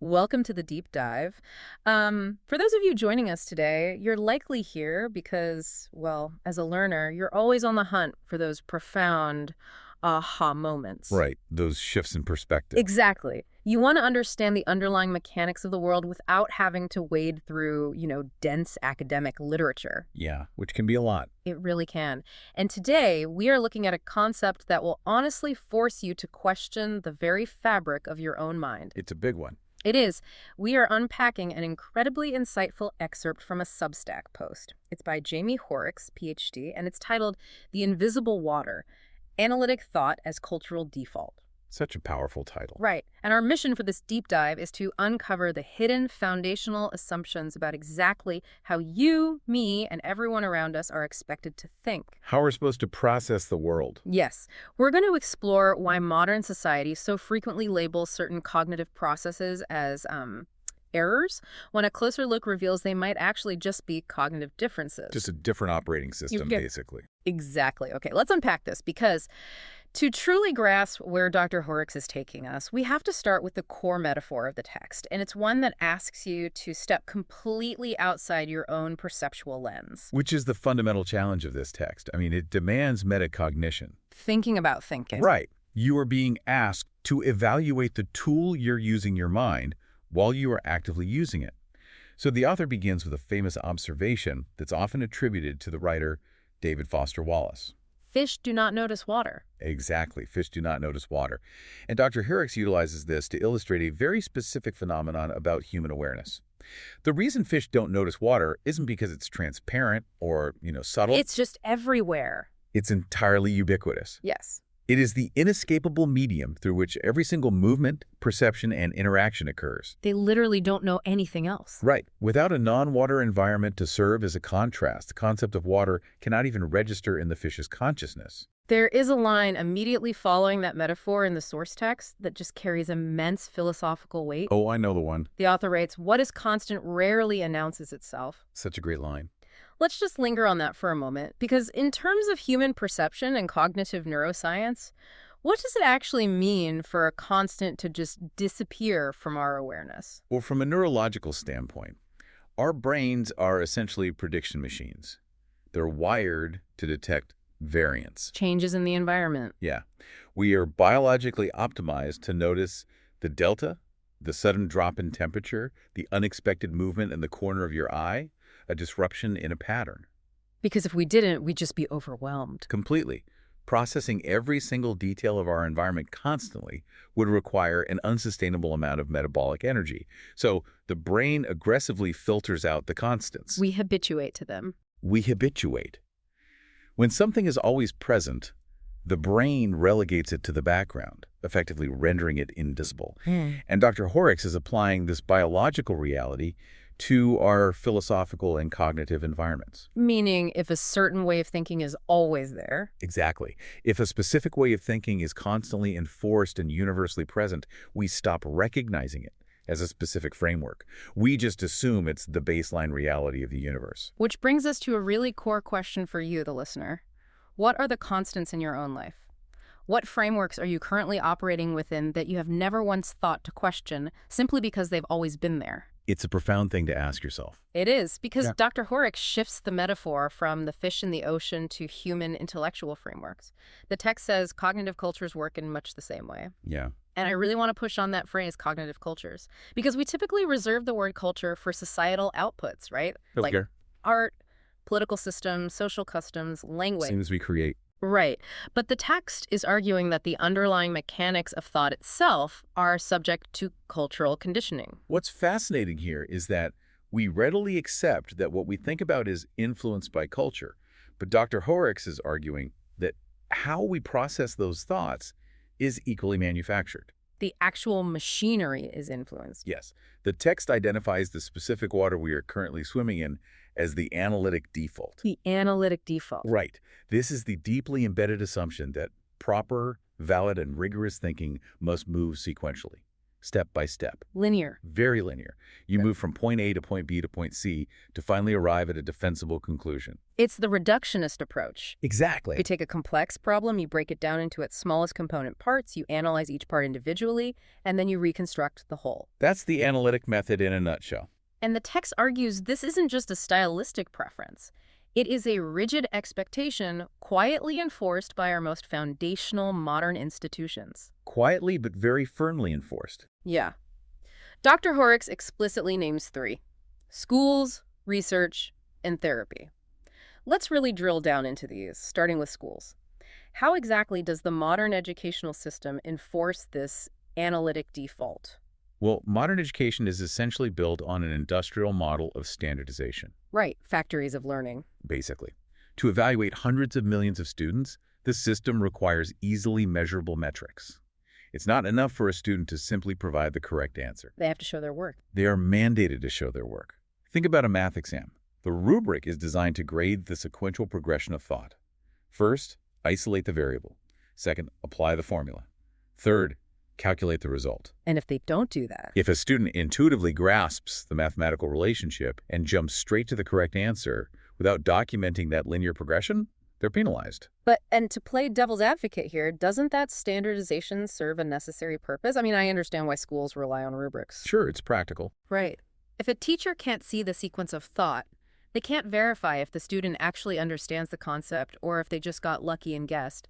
Welcome to the deep dive. For those of you joining us today, you're likely here because, well, as a learner, you're always on the hunt for those profound aha moments. Right, those shifts in perspective. Exactly. You want to understand the underlying mechanics of the world without having to wade through, dense academic literature. Yeah, which can be a lot. It really can. And today, we are looking at a concept that will honestly force you to question the very fabric of your own mind. It's a big one. It is. We are unpacking an incredibly insightful excerpt from a Substack post. It's by Jaime Hoerricks, PhD, and it's titled The Invisible Water, Analytic Thought as Cultural Default. Such a powerful title. Right. And our mission for this deep dive is to uncover the hidden foundational assumptions about exactly how you, me, and everyone around us are expected to think. How we're supposed to process the world. Yes. We're going to explore why modern society so frequently labels certain cognitive processes as errors, when a closer look reveals they might actually just be cognitive differences. Just a different operating system, basically. Exactly. Okay, let's unpack this, because to truly grasp where Dr. Hoerricks is taking us, we have to start with the core metaphor of the text, and it's one that asks you to step completely outside your own perceptual lens. Which is the fundamental challenge of this text. I mean, it demands metacognition. Thinking about thinking. Right. You are being asked to evaluate the tool you're using your mind while you are actively using it. So the author begins with a famous observation that's often attributed to the writer David Foster Wallace. Fish do not notice water. Exactly. Fish do not notice water. And Dr. Hoerricks utilizes this to illustrate a very specific phenomenon about human awareness. The reason fish don't notice water isn't because it's transparent or, subtle. It's just everywhere. It's entirely ubiquitous. Yes. It is the inescapable medium through which every single movement, perception, and interaction occurs. They literally don't know anything else. Right. Without a non-water environment to serve as a contrast, the concept of water cannot even register in the fish's consciousness. There is a line immediately following that metaphor in the source text that just carries immense philosophical weight. Oh, I know the one. The author writes, "What is constant rarely announces itself." Such a great line. Let's just linger on that for a moment, because in terms of human perception and cognitive neuroscience, what does it actually mean for a constant to just disappear from our awareness? Well, from a neurological standpoint, our brains are essentially prediction machines. They're wired to detect variance. Changes in the environment. Yeah. We are biologically optimized to notice the delta, the sudden drop in temperature, the unexpected movement in the corner of your eye, a disruption in a pattern. Because if we didn't, we'd just be overwhelmed. Completely. Processing every single detail of our environment constantly would require an unsustainable amount of metabolic energy. So the brain aggressively filters out the constants. We habituate to them. We habituate. When something is always present, the brain relegates it to the background, effectively rendering it invisible. And Dr. Hoerricks is applying this biological reality to our philosophical and cognitive environments. Meaning, if a certain way of thinking is always there. Exactly. If a specific way of thinking is constantly enforced and universally present, we stop recognizing it as a specific framework. We just assume it's the baseline reality of the universe. Which brings us to a really core question for you, the listener. What are the constants in your own life? What frameworks are you currently operating within that you have never once thought to question simply because they've always been there? It's a profound thing to ask yourself. It is, because Dr. Hoerricks shifts the metaphor from the fish in the ocean to human intellectual frameworks. The text says cognitive cultures work in much the same way. Yeah. And I really want to push on that phrase, cognitive cultures, because we typically reserve the word culture for societal outputs, right? Like art, political systems, social customs, language. Things we create. Right. But the text is arguing that the underlying mechanics of thought itself are subject to cultural conditioning. What's fascinating here is that we readily accept that what we think about is influenced by culture. But Dr. Hoerricks is arguing that how we process those thoughts is equally manufactured. The actual machinery is influenced. Yes. The text identifies the specific water we are currently swimming in as the analytic default. The analytic default. Right. This is the deeply embedded assumption that proper, valid, and rigorous thinking must move sequentially, step by step. Linear. Very linear. You move from point A to point B to point C to finally arrive at a defensible conclusion. It's the reductionist approach. Exactly. You take a complex problem, you break it down into its smallest component parts, you analyze each part individually, and then you reconstruct the whole. That's the analytic method in a nutshell. And the text argues this isn't just a stylistic preference. It is a rigid expectation quietly enforced by our most foundational modern institutions. Quietly but very firmly enforced. Yeah. Dr. Hoerricks explicitly names three: schools, research, and therapy. Let's really drill down into these, starting with schools. How exactly does the modern educational system enforce this analytic default? Well, modern education is essentially built on an industrial model of standardization. Right, factories of learning. Basically. To evaluate hundreds of millions of students, the system requires easily measurable metrics. It's not enough for a student to simply provide the correct answer. They have to show their work. They are mandated to show their work. Think about a math exam. The rubric is designed to grade the sequential progression of thought. First, isolate the variable. Second, apply the formula. Third, calculate the result. And if they don't do that? If a student intuitively grasps the mathematical relationship and jumps straight to the correct answer without documenting that linear progression, they're penalized. And to play devil's advocate here, doesn't that standardization serve a necessary purpose? I mean, I understand why schools rely on rubrics. Sure, it's practical. Right. If a teacher can't see the sequence of thought, they can't verify if the student actually understands the concept or if they just got lucky and guessed.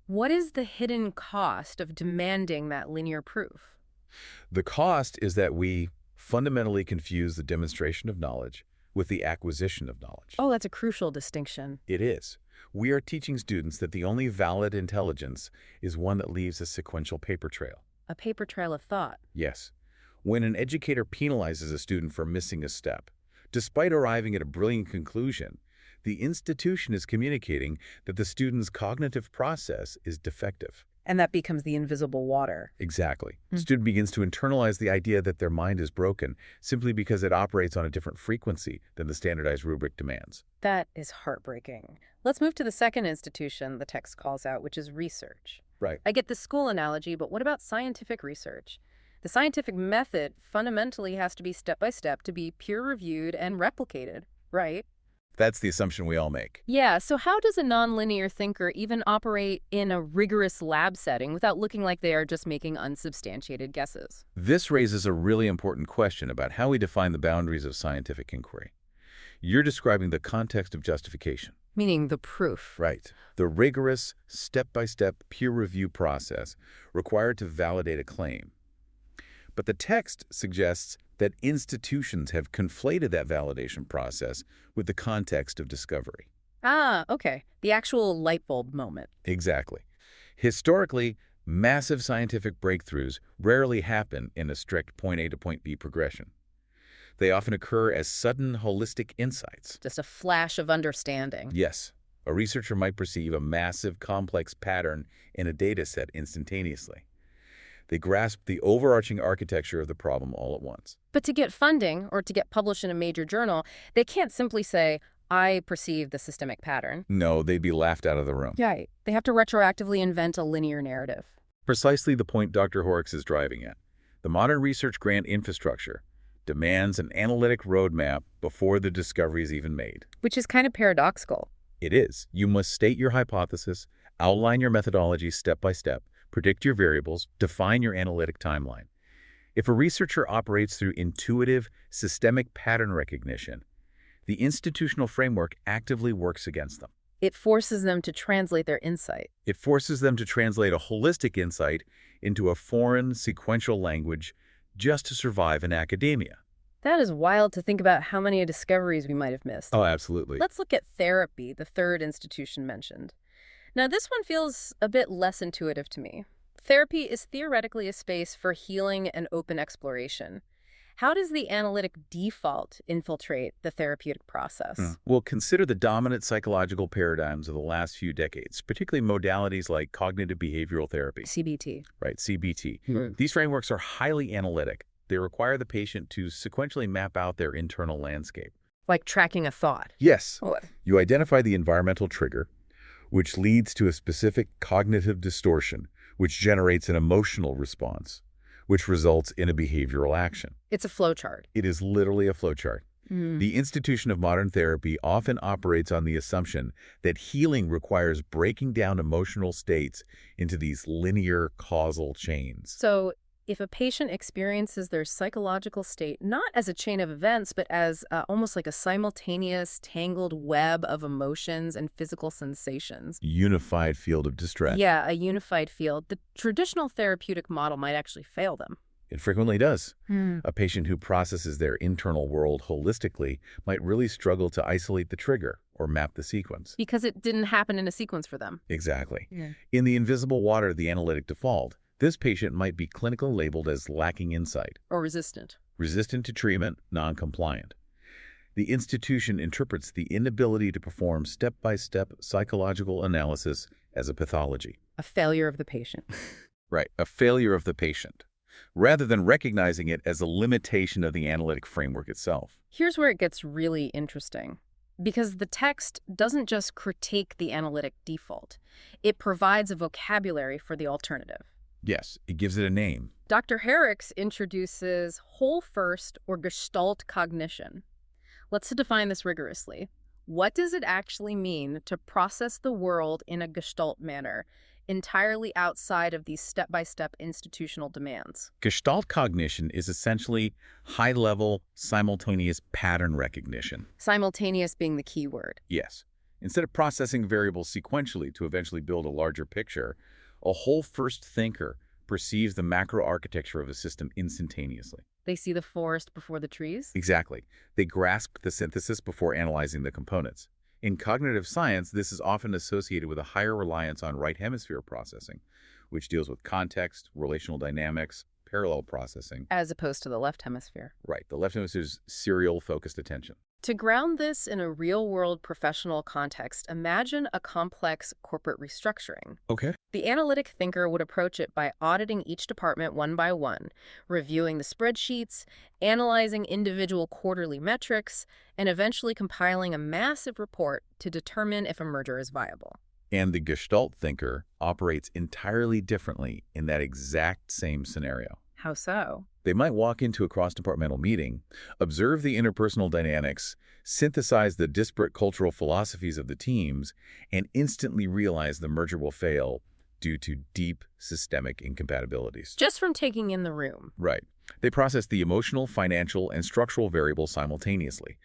What is the hidden cost of demanding that linear proof? The cost is that we fundamentally confuse the demonstration of knowledge with the acquisition of knowledge. Oh, that's a crucial distinction. It is. We are teaching students that the only valid intelligence is one that leaves a sequential paper trail. A paper trail of thought. Yes. When an educator penalizes a student for missing a step, despite arriving at a brilliant conclusion, the institution is communicating that the student's cognitive process is defective. And that becomes the invisible water. Exactly. The student begins to internalize the idea that their mind is broken simply because it operates on a different frequency than the standardized rubric demands. That is heartbreaking. Let's move to the second institution the text calls out, which is research. Right. I get the school analogy, but what about scientific research? The scientific method fundamentally has to be step-by-step to be peer-reviewed and replicated, right? That's the assumption we all make. Yeah, so how does a nonlinear thinker even operate in a rigorous lab setting without looking like they are just making unsubstantiated guesses? This raises a really important question about how we define the boundaries of scientific inquiry. You're describing the context of justification. Meaning the proof. Right. The rigorous, step-by-step peer review process required to validate a claim. But the text suggests that institutions have conflated that validation process with the context of discovery. Ah, okay. The actual light bulb moment. Exactly. Historically, massive scientific breakthroughs rarely happen in a strict point A to point B progression. They often occur as sudden, holistic insights. Just a flash of understanding. Yes, a researcher might perceive a massive, complex pattern in a data set instantaneously. They grasp the overarching architecture of the problem all at once. But to get funding or to get published in a major journal, they can't simply say, I perceive the systemic pattern. No, they'd be laughed out of the room. Right. They have to retroactively invent a linear narrative. Precisely the point Dr. Hoerricks is driving at. The modern research grant infrastructure demands an analytic roadmap before the discovery is even made. Which is kind of paradoxical. It is. You must state your hypothesis, outline your methodology step by step, predict your variables, define your analytic timeline. If a researcher operates through intuitive, systemic pattern recognition, the institutional framework actively works against them. It forces them to translate their insight. It forces them to translate a holistic insight into a foreign, sequential language just to survive in academia. That is wild to think about how many discoveries we might have missed. Oh, absolutely. Let's look at therapy, the third institution mentioned. Now, this one feels a bit less intuitive to me. Therapy is theoretically a space for healing and open exploration. How does the analytic default infiltrate the therapeutic process? Well, consider the dominant psychological paradigms of the last few decades, particularly modalities like cognitive behavioral therapy. CBT. Right, CBT. These frameworks are highly analytic. They require the patient to sequentially map out their internal landscape. Like tracking a thought. Yes. Oh. You identify the environmental trigger, which leads to a specific cognitive distortion, which generates an emotional response, which results in a behavioral action. It's a flowchart. It is literally a flowchart. The institution of modern therapy often operates on the assumption that healing requires breaking down emotional states into these linear causal chains. So if a patient experiences their psychological state not as a chain of events, but as almost like a simultaneous, tangled web of emotions and physical sensations. Unified field of distress. Yeah, a unified field. The traditional therapeutic model might actually fail them. It frequently does. A patient who processes their internal world holistically might really struggle to isolate the trigger or map the sequence. Because it didn't happen in a sequence for them. Exactly. In the invisible water of the analytic default, this patient might be clinically labeled as lacking insight. Or resistant. Resistant to treatment, non-compliant. The institution interprets the inability to perform step-by-step psychological analysis as a pathology. A failure of the patient. Right, a failure of the patient, rather than recognizing it as a limitation of the analytic framework itself. Here's where it gets really interesting. Because the text doesn't just critique the analytic default. It provides a vocabulary for the alternative. Yes, it gives it a name. Dr. Hoerricks introduces whole first or gestalt cognition. Let's define this rigorously. What does it actually mean to process the world in a gestalt manner, entirely outside of these step-by-step institutional demands? Gestalt cognition is essentially high-level, simultaneous pattern recognition. Simultaneous being the key word. Yes. Instead of processing variables sequentially to eventually build a larger picture, a whole first thinker perceives the macro architecture of a system instantaneously. They see the forest before the trees? Exactly. They grasp the synthesis before analyzing the components. In cognitive science, this is often associated with a higher reliance on right hemisphere processing, which deals with context, relational dynamics, parallel processing. As opposed to the left hemisphere. Right. The left hemisphere's serial-focused attention. To ground this in a real-world professional context, imagine a complex corporate restructuring. Okay. The analytic thinker would approach it by auditing each department one by one, reviewing the spreadsheets, analyzing individual quarterly metrics, and eventually compiling a massive report to determine if a merger is viable. And the Gestalt thinker operates entirely differently in that exact same scenario. How so? They might walk into a cross-departmental meeting, observe the interpersonal dynamics, synthesize the disparate cultural philosophies of the teams, and instantly realize the merger will fail due to deep systemic incompatibilities. Just from taking in the room. Right. They process the emotional, financial, and structural variables simultaneously.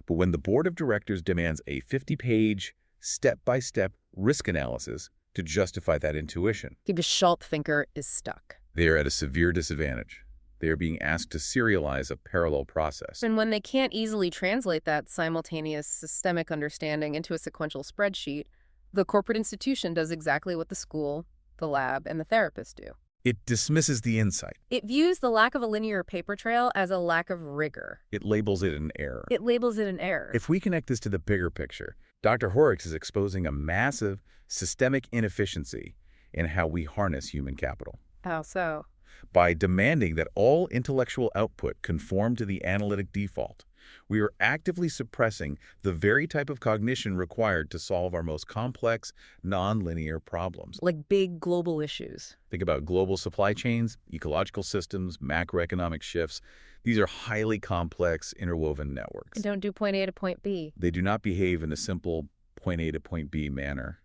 But when the board of directors demands a 50-page, step-by-step risk analysis to justify that intuition, The Gestalt thinker is stuck. they are at a severe disadvantage. They are being asked to serialize a parallel process. And when they can't easily translate that simultaneous systemic understanding into a sequential spreadsheet, the corporate institution does exactly what the school, the lab, and the therapist do. It dismisses the insight. It views the lack of a linear paper trail as a lack of rigor. It labels it an error. It labels it an error. If we connect this to the bigger picture, Dr. Hoerricks is exposing a massive systemic inefficiency in how we harness human capital. How so? By demanding that all intellectual output conform to the analytic default, we are actively suppressing the very type of cognition required to solve our most complex, non-linear problems. Like big global issues. Think about global supply chains, ecological systems, macroeconomic shifts. These are highly complex, interwoven networks. And don't do point A to point B. They do not behave in a simple point A to point B manner.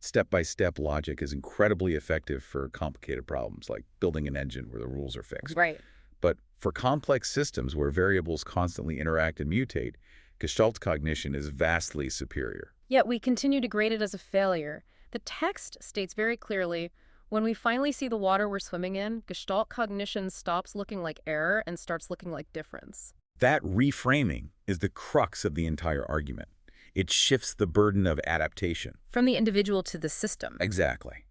Step-by-step logic is incredibly effective for complicated problems, like building an engine where the rules are fixed. Right. But for complex systems where variables constantly interact and mutate, Gestalt cognition is vastly superior. Yet we continue to grade it as a failure. The text states very clearly, when we finally see the water we're swimming in, Gestalt cognition stops looking like error and starts looking like difference. That reframing is the crux of the entire argument. It shifts the burden of adaptation. From the individual to the system. Exactly.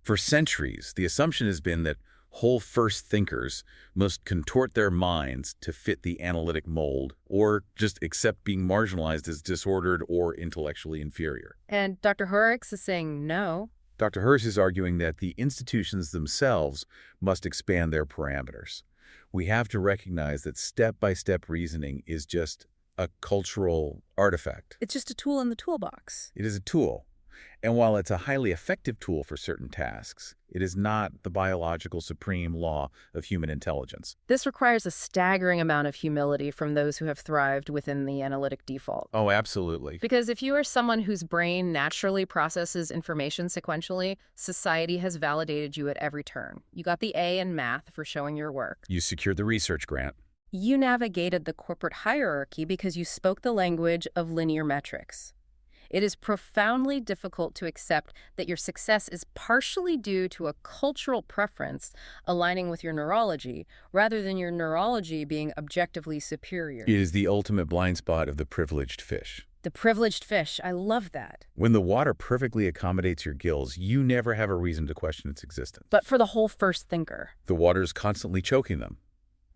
For centuries, the assumption has been that whole first thinkers must contort their minds to fit the analytic mold or just accept being marginalized as disordered or intellectually inferior. And Dr. Hoerricks is saying no. Dr. Hoerricks is arguing that the institutions themselves must expand their parameters. We have to recognize that step-by-step reasoning is just a cultural artifact. It's just a tool in the toolbox. It is a tool, And while it's a highly effective tool for certain tasks, it is not the biological supreme law of human intelligence. This requires a staggering amount of humility from those who have thrived within the analytic default. Oh, absolutely. Because if you are someone whose brain naturally processes information sequentially, society has validated you at every turn. You got the A in math for showing your work. You secured the research grant. You navigated the corporate hierarchy because you spoke the language of linear metrics. It is profoundly difficult to accept that your success is partially due to a cultural preference aligning with your neurology, rather than your neurology being objectively superior. It is the ultimate blind spot of the privileged fish. The privileged fish, I love that. When the water perfectly accommodates your gills, you never have a reason to question its existence. But for the whole first thinker, The water is constantly choking them.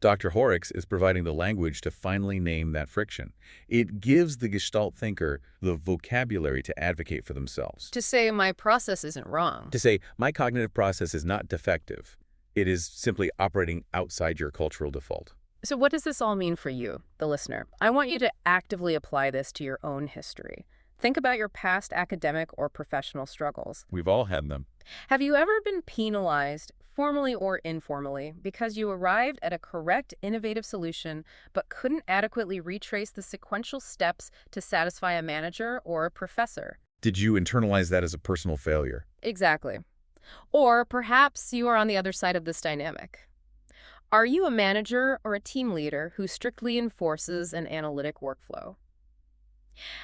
Dr. Hoerricks is providing the language to finally name that friction. It gives the gestalt thinker the vocabulary to advocate for themselves. to say my process isn't wrong. To say, my cognitive process is not defective. It is simply operating outside your cultural default. So what does this all mean for you, the listener? I want you to actively apply this to your own history. Think about your past academic or professional struggles. We've all had them. Have you ever been penalized, formally or informally, because you arrived at a correct, innovative solution but couldn't adequately retrace the sequential steps to satisfy a manager or a professor? Did you internalize that as a personal failure? Exactly. Or perhaps you are on the other side of this dynamic. Are you a manager or a team leader who strictly enforces an analytic workflow?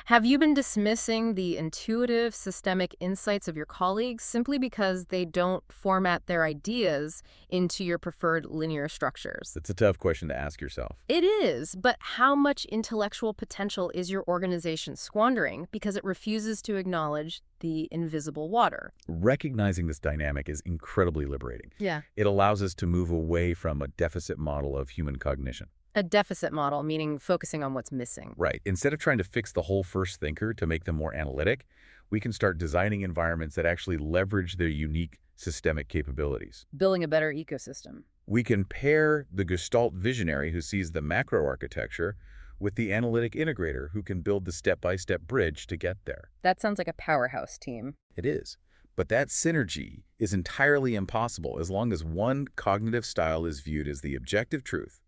Have you been dismissing the intuitive, systemic insights of your colleagues simply because they don't format their ideas into your preferred linear structures? That's a tough question to ask yourself. It is, but how much intellectual potential is your organization squandering because it refuses to acknowledge the invisible water? Recognizing this dynamic is incredibly liberating. Yeah. It allows us to move away from a deficit model of human cognition. A deficit model, meaning focusing on what's missing. Right. Instead of trying to fix the whole first thinker to make them more analytic, we can start designing environments that actually leverage their unique systemic capabilities. Building a better ecosystem. We can pair the gestalt visionary who sees the macro architecture with the analytic integrator who can build the step-by-step bridge to get there. That sounds like a powerhouse team. It is. But that synergy is entirely impossible as long as one cognitive style is viewed as the objective truth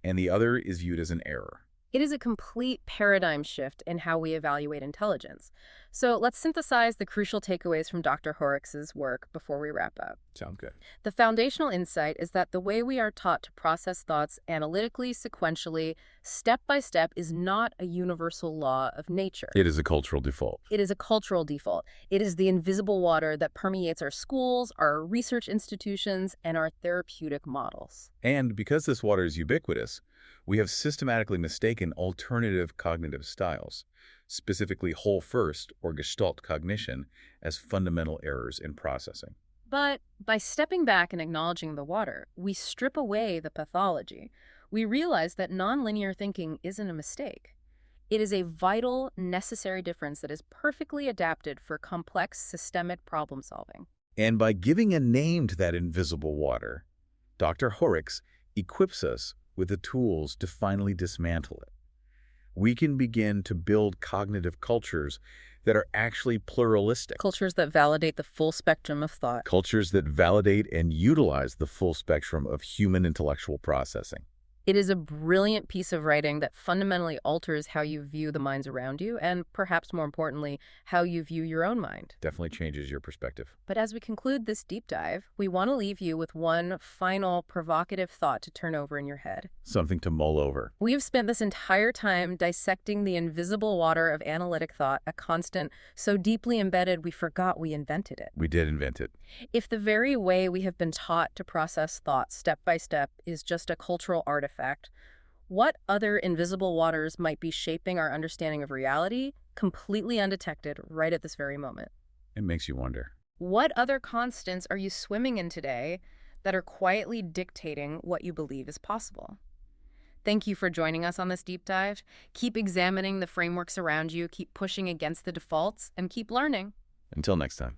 and the other is viewed as an error. It is a complete paradigm shift in how we evaluate intelligence. So let's synthesize the crucial takeaways from Dr. Hoerricks' work before we wrap up. Sounds good. The foundational insight is that the way we are taught to process thoughts analytically, sequentially, step by step is not a universal law of nature. It is a cultural default. It is a cultural default. It is the invisible water that permeates our schools, our research institutions, and our therapeutic models. And because this water is ubiquitous, we have systematically mistaken alternative cognitive styles, specifically whole first or gestalt cognition, as fundamental errors in processing. But by stepping back and acknowledging the water, we strip away the pathology. We realize that nonlinear thinking isn't a mistake. It is a vital, necessary difference that is perfectly adapted for complex, systemic problem solving. And by giving a name to that invisible water, Dr. Hoerricks equips us with the tools to finally dismantle it. We can begin to build cognitive cultures that are actually pluralistic. Cultures that validate the full spectrum of thought. Cultures that validate and utilize the full spectrum of human intellectual processing. It is a brilliant piece of writing that fundamentally alters how you view the minds around you and, perhaps more importantly, how you view your own mind. Definitely changes your perspective. But as we conclude this deep dive, we want to leave you with one final provocative thought to turn over in your head. Something to mull over. We have spent this entire time dissecting the invisible water of analytic thought, a constant so deeply embedded we forgot we invented it. We did invent it. If the very way we have been taught to process thought step by step is just a cultural artifact, what other invisible waters might be shaping our understanding of reality completely undetected right at this very moment? It makes you wonder. What other constants are you swimming in today that are quietly dictating what you believe is possible? Thank you for joining us on this deep dive. Keep examining the frameworks around you, keep pushing against the defaults, and keep learning. Until next time.